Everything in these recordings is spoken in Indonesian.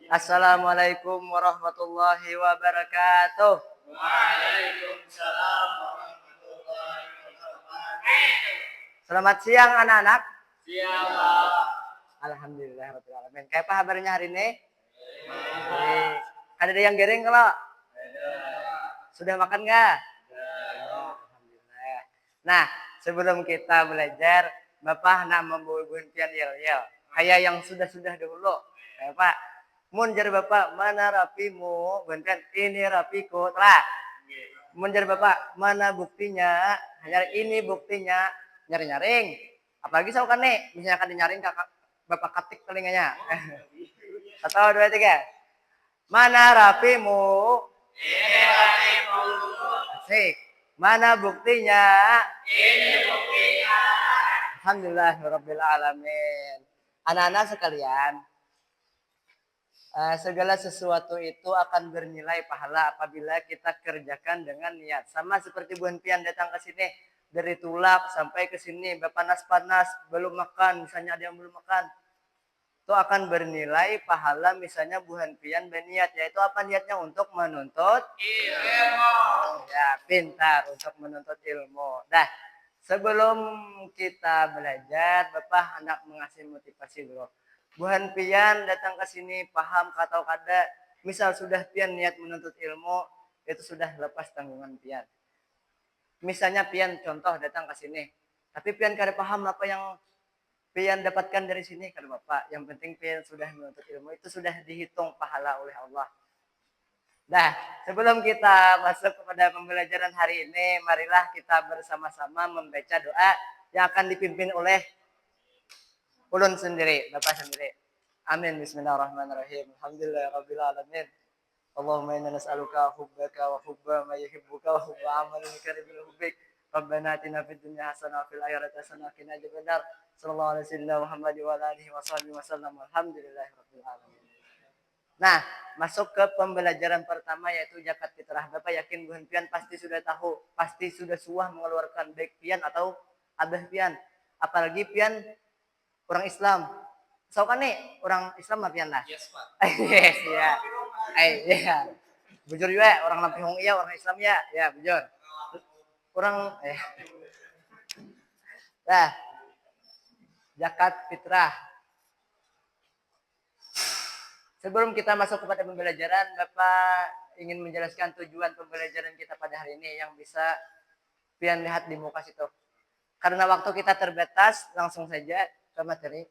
Assalamualaikum warahmatullahi wabarakatuh. Waalaikumsalam warahmatullahi wabarakatuh. Selamat siang anak-anak. Siapa? Alhamdulillah rabbil alamin. Kayak apa kabarnya hari ini? Baik. Ada yang gering kalau? Sudah makan nggak? Alhamdulillah. Nah, sebelum kita belajar, Bapak nak membawa pian yel-yel. Kayak yang sudah-sudah dahulu. Kayak Pak, mun jar Bapak, mana rapimu? Pian ini rapiku. Telah. Mun jar Bapak, mana buktinya? Hanya ini buktinya. Nyari-nyaring. Apalagi saya kan nih, misalnya kan dinyaring kakak Bapak ketik telinganya. 1, 2, 3. Mana rapimu? Ini rapimu. Asik. Mana buktinya? Ini buktinya. Alhamdulillahirabbil alamin. Anak-anak sekalian, segala sesuatu itu akan bernilai pahala apabila kita kerjakan dengan niat. Sama seperti Bu Pian datang ke sini dari Tulak sampai ke sini, panas-panas belum makan, misalnya ada yang belum makan. Itu akan bernilai pahala misalnya Bu Pian berniat, yaitu apa niatnya? Untuk menuntut Ilmu. Ya, pintar untuk menuntut ilmu. Dah, sebelum kita belajar, Bapak hendak mengasih motivasi dulu. Bu Pian datang ke sini paham kata kada, misal sudah Pian niat menuntut ilmu, itu sudah lepas tanggungan Pian. Misalnya Pian contoh datang ke sini, tapi Pian kada paham apa yang Pian dapatkan dari sini, kata Bapak. Yang penting Pian sudah menuntut ilmu, itu sudah dihitung pahala oleh Allah. Nah, sebelum kita masuk kepada pembelajaran hari ini, marilah kita bersama-sama membaca doa yang akan dipimpin oleh ulun sendiri, Bapak sendiri. Amin. Bismillahirrahmanirrahim. Alhamdulillahirabbil alamin. Allahumma inna nas'aluka hubbaka wa hubba ma yuhibbuka wa hubba amalin karimil hubbik. Rabbana atina fid dunya hasanah wa fil akhirati hasanah wa qina adzabannar. Sallallahu alaihi wasallam Muhammad wa alihi wasallam. Alhamdulillahirabbil alamin. Nah, masuk ke pembelajaran pertama yaitu zakat fitrah. Bapak yakin Bu Pian pasti sudah tahu, pasti sudah suah mengeluarkan baik Pian atau Abah Pian. Apalagi Pian orang Islam. So kan nih, orang Islam mah Pian lah. Yes, Pak. Yes, ya. Iya. Bujur juga orang Lampung iya, orang Islam ya. Ya, bujur. Orang Nah, zakat fitrah. Sebelum kita masuk kepada pembelajaran, Bapak ingin menjelaskan tujuan pembelajaran kita pada hari ini yang bisa Pian lihat di muka situ. Karena waktu kita terbatas, langsung saja ke materi.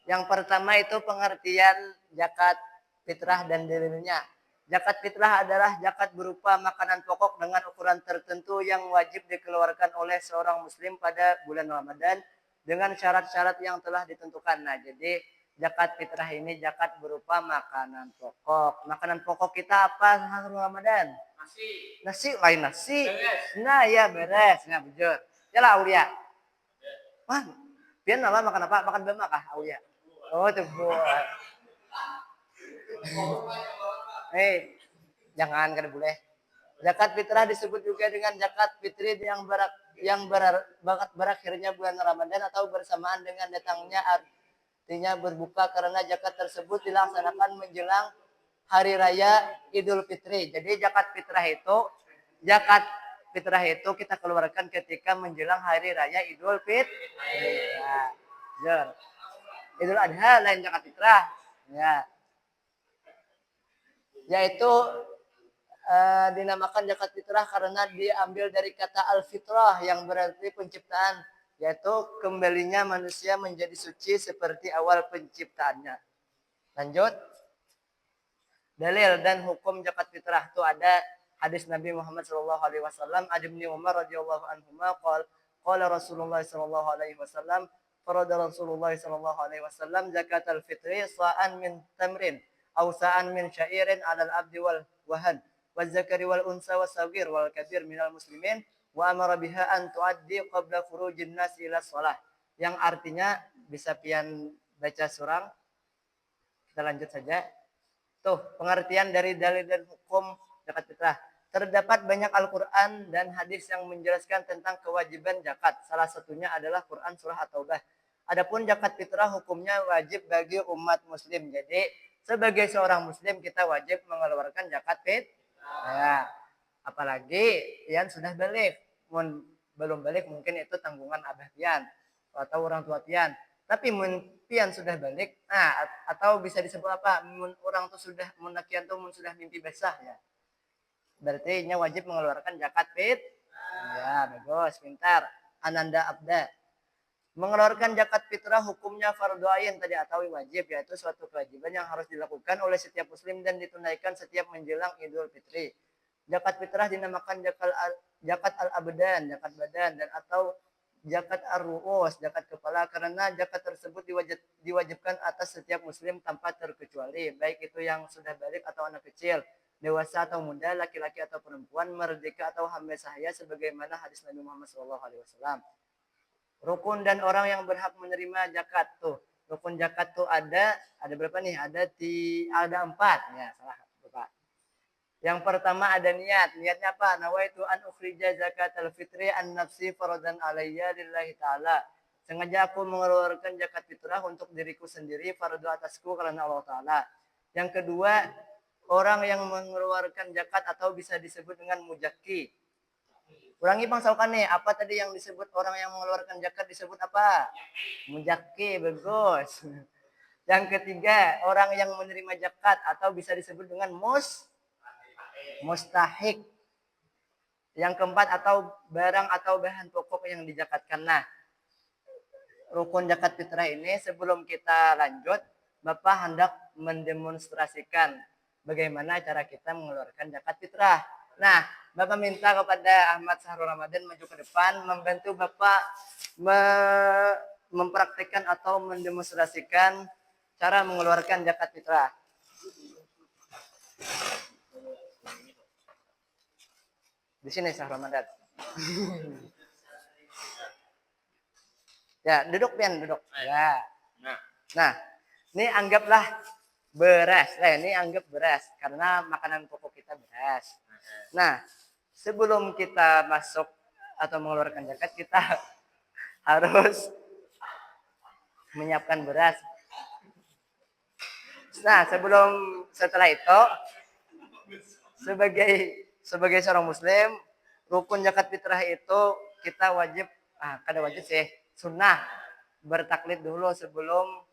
Yang pertama itu pengertian zakat fitrah dan dalilnya. Zakat fitrah adalah zakat berupa makanan pokok dengan ukuran tertentu yang wajib dikeluarkan oleh seorang muslim pada bulan Ramadan dengan syarat-syarat yang telah ditentukan. Nah, jadi zakat fitrah ini zakat berupa makanan pokok. Makanan pokok kita apa Ramadan? Nasi. Nasi lain nasi. Beres. Nah, ya beres. Nah, bujur. Yalah Aulia. Wah, Pian apa makan apa? Makan bama kah Aulia? Oh, tuh buat. Jangan kada boleh. Zakat fitrah disebut juga dengan zakat fitri yang berakhirnya bulan Ramadan atau bersamaan dengan datangnya artinya berbuka karena zakat tersebut dilaksanakan menjelang hari raya Idul Fitri. Jadi zakat fitrah itu kita keluarkan ketika menjelang hari raya Idul Fitri. Nah, Idul Adha lain zakat fitrah. Ya. Yaitu dinamakan zakat fitrah karena diambil dari kata al-fitrah yang berarti penciptaan, yaitu kembalinya manusia menjadi suci seperti awal penciptaannya. Lanjut. Dalil dan hukum zakat fitrah itu ada hadis Nabi Muhammad SAW, Ibnu Umar radhiyallahu anhuma qala Rasulullah SAW, farada Rasulullah SAW zakat al-fitri sa'an min tamrin aw sa'an min syairin 'alal abdi wal wahan wal zakari wal unsa was sagir wal kabir minal muslimin wa amara biha an tuaddi qabla khurujin nas ila shalah. Yang artinya bisa pian baca surang. Kita lanjut saja. Tuh, pengertian dari dalil dan hukum zakat fitrah. Terdapat banyak Al-Quran dan hadis yang menjelaskan tentang kewajiban zakat. Salah satunya adalah Quran surah At-Taubah. Adapun zakat fitrah hukumnya wajib bagi umat muslim. Jadi Sebagai seorang muslim kita wajib mengeluarkan zakat fitrah. Ya, apalagi yang sudah balik. Belum balik mungkin itu tanggungan abah pian atau orang tua pian. Tapi mun pian sudah balik, nah atau bisa disebut apa? Mun orang tuh sudah munakian tuh mun sudah mimpi basah ya. Berarti nya wajib mengeluarkan zakat fitrah. Ya, bagus, pintar. Ananda Abda. Mengeluarkan zakat fitrah hukumnya fardu ain tadi atau wajib, yaitu suatu kewajiban yang harus dilakukan oleh setiap muslim dan ditunaikan setiap menjelang Idul Fitri. Zakat fitrah dinamakan zakat al-abdan, zakat badan, dan atau zakat ar-ru'us, zakat kepala, karena zakat tersebut diwajibkan atas setiap muslim tanpa terkecuali, baik itu yang sudah balik atau anak kecil, dewasa atau muda, laki-laki atau perempuan, merdeka atau hamba sahaya, sebagaimana hadis Nabi Muhammad SAW. Rukun dan orang yang berhak menerima zakat tuh. Rukun zakat tuh ada berapa nih? Ada 4. Ya, salah Bapak. Yang pertama ada niat. Niatnya apa? Nawaitu an ukhrija zakatal fitri an nafsi faradan alayya lillahi ta'ala. Sengaja aku mengeluarkan zakat fitrah untuk diriku sendiri, fardu atasku karena Allah Ta'ala. Yang kedua, orang yang mengeluarkan zakat atau bisa disebut dengan mujaki. Ulangi Bang Saukane, apa tadi yang disebut orang yang mengeluarkan zakat disebut apa? Mujaki, bagus. Yang ketiga, orang yang menerima zakat atau bisa disebut dengan mustahik. Yang keempat, atau barang atau bahan pokok yang dizakatkan. Nah, rukun zakat fitrah ini sebelum kita lanjut, Bapak hendak mendemonstrasikan bagaimana cara kita mengeluarkan zakat fitrah. Nah, Bapak minta kepada Ahmad Sahrul Ramadan maju ke depan, membantu Bapak mempraktikkan atau mendemonstrasikan cara mengeluarkan zakat fitrah. Di sini Sahrul Ramadan. Ya, duduk Pian, duduk. Ya. Nah, ini anggaplah beras. Ini anggap beras karena makanan pokok kita beras. Nah, sebelum kita masuk atau mengeluarkan zakat, kita harus menyiapkan beras. Nah, setelah itu sebagai seorang muslim, rukun zakat fitrah itu kita wajib kada wajib sih, sunnah bertaklid dulu sebelum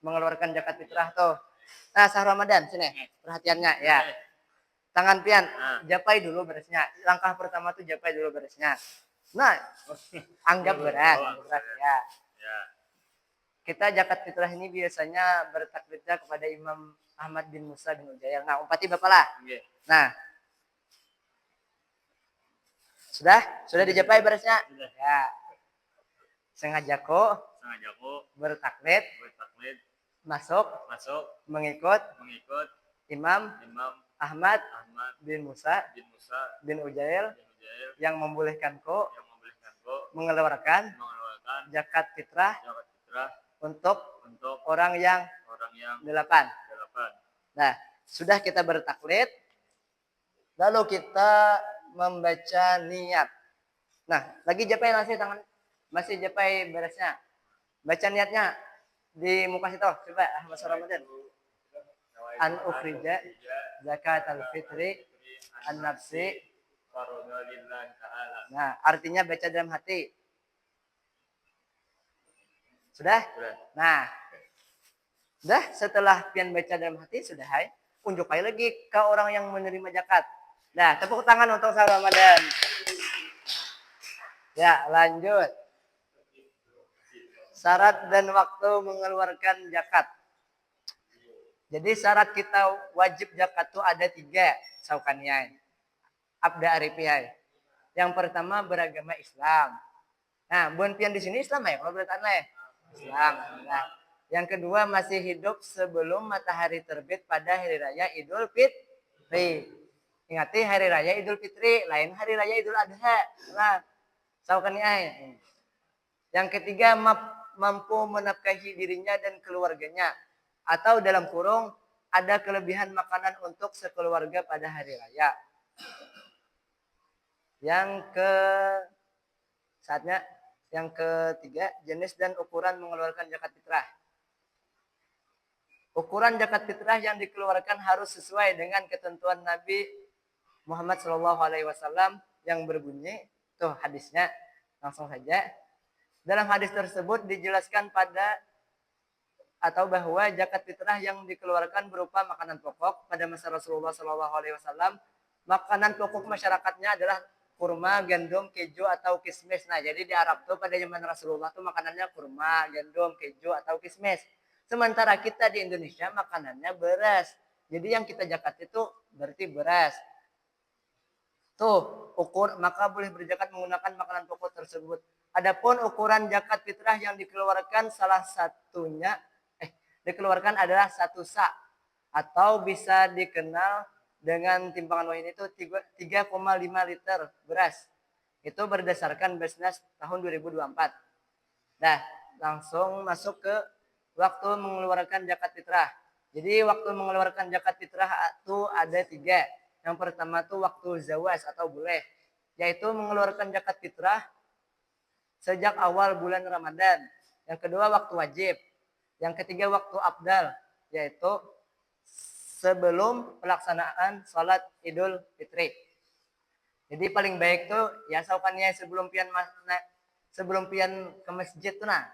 mengeluarkan zakat fitrah tuh. Nah, Sah Ramadan sini, perhatiannya ya. Tangan pian, japai dulu berasnya. Langkah pertama tuh japai dulu berasnya. Nah, anggap beras ya. Kita zakat fitrah ini biasanya bertaklidnya kepada Imam Ahmad bin Musa bin Ujail. Nah, umpati Bapak lah. Nah, sudah dijapai berasnya? Ya. Sengaja kok bertaklid masuk mengikut Imam Ahmad bin Musa bin Ujail yang membolehkan kok mengeluarkan zakat fitrah untuk orang yang 8. Nah, sudah kita bertaklid, lalu kita membaca niat. Nah, lagi japai masih japai berasnya. Baca niatnya di muka situ. Coba Ahmad Ramadan. An ukhrija zakat al-fitri an nafsi. Nah, artinya baca dalam hati. Sudah? Nah, sudah setelah pian baca dalam hati, sudah hai. Unjuk lagi ke orang yang menerima zakat. Nah, tepuk tangan untuk Sah Ramadan. Ya, lanjut. Syarat dan waktu mengeluarkan zakat. Jadi syarat kita wajib zakat itu ada 3, saukaniai. Abda arifiyai. Yang pertama beragama Islam. Nah, buan pian di sini Islam ya, kalau berarti Islam. Nah, yang kedua masih hidup sebelum matahari terbit pada hari raya Idul Fitri. Ingati hari raya Idul Fitri, lain hari raya Idul Adha. Nah, saukaniai. Yang ketiga mampu menafkahi dirinya dan keluarganya, atau dalam kurung ada kelebihan makanan untuk sekeluarga pada hari raya. Yang ketiga, jenis dan ukuran mengeluarkan zakat fitrah. Ukuran zakat fitrah yang dikeluarkan harus sesuai dengan ketentuan Nabi Muhammad Shallallahu Alaihi Wasallam yang berbunyi, tuh hadisnya langsung saja. Dalam hadis tersebut dijelaskan atau bahwa zakat fitrah yang dikeluarkan berupa makanan pokok pada masa Rasulullah Shallallahu Alaihi Wasallam. Makanan pokok masyarakatnya adalah kurma, gandum, keju atau kismis. Nah, jadi di Arab tuh pada zaman Rasulullah tuh makanannya kurma, gandum, keju atau kismis. Sementara kita di Indonesia makanannya beras. Jadi yang kita zakat itu berarti beras. Tuh, maka boleh berzakat menggunakan makanan pokok tersebut. Adapun ukuran zakat fitrah yang dikeluarkan dikeluarkan adalah 1 sa atau bisa dikenal dengan timbangan wahid itu 3,5 liter beras. Itu berdasarkan Basnas tahun 2024. Nah, langsung masuk ke waktu mengeluarkan zakat fitrah. Jadi waktu mengeluarkan zakat fitrah itu ada 3. Yang pertama tuh waktu zawas atau boleh, yaitu mengeluarkan zakat fitrah sejak awal bulan Ramadan. Yang kedua waktu wajib. Yang ketiga waktu abdal, yaitu sebelum pelaksanaan sholat Idul Fitri. Jadi paling baik tuh ya saukannya sebelum pian ke masjid tuh nah.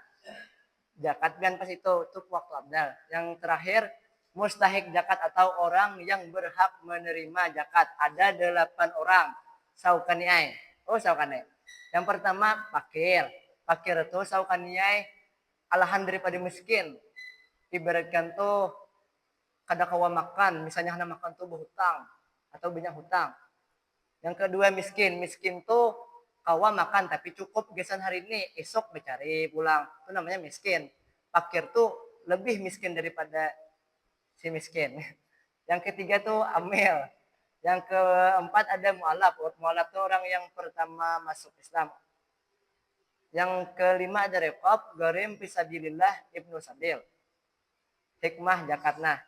Zakat pian pas itu waktu abdal. Yang terakhir mustahik zakat atau orang yang berhak menerima zakat. Ada 8 orang. Saukaniai. Saukaniai. Yang pertama fakir. Fakir itu saukaniai alahan daripada miskin. Ibaratkan tuh kada kawa makan, misalnya hanya makan tuh berhutang atau banyak hutang. Yang kedua miskin. Miskin tuh kawa makan tapi cukup gesan hari ini, esok mencari pulang. Itu namanya miskin. Fakir tuh lebih miskin daripada si miskin. Yang ketiga tuh amil. Yang keempat ada mu'alaf. Mu'alaf tuh orang yang pertama masuk Islam. Yang kelima ada riqab, gharim fisabilillah ibnu sabil. Hikmah zakatna.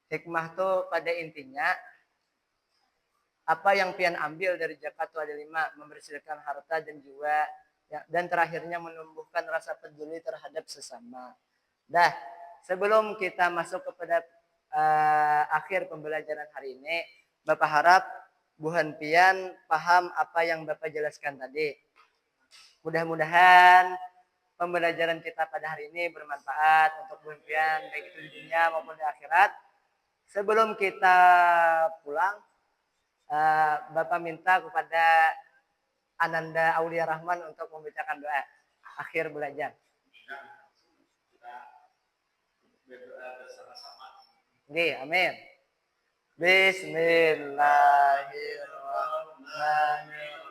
Hikmah tuh pada intinya apa yang pian ambil dari zakat itu ada 5, membersihkan harta dan jiwa, dan terakhirnya menumbuhkan rasa peduli terhadap sesama. Dah, sebelum kita masuk kepada akhir pembelajaran hari ini, Bapak harap buhan pian paham apa yang Bapak jelaskan tadi. Mudah-mudahan pembelajaran kita pada hari ini bermanfaat untuk buhan pian baik itu di dunia maupun di akhirat. Sebelum kita pulang, Bapak minta kepada Ananda Aulia Rahman untuk membacakan doa akhir belajar. Kita berdoa bersama-sama. Oke, amin. Bismillahirrahmanirrahim.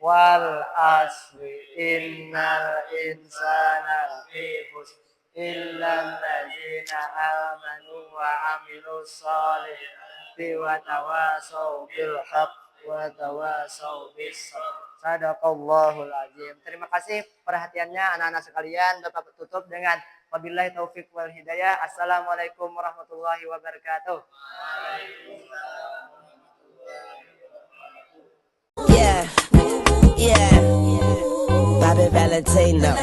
Wal asri innal insana lafi khusr illa alladzina amanu wa amilus sholihati wa tawasau bil haqq wa tawasau bis sabr. Sadaqallahul azim. Terima kasih perhatiannya anak-anak sekalian. Bapak tutup dengan wabillahi taufik wal hidayah. Assalamualaikum warahmatullahi wabarakatuh. Yeah, yeah, Bobby Valentino.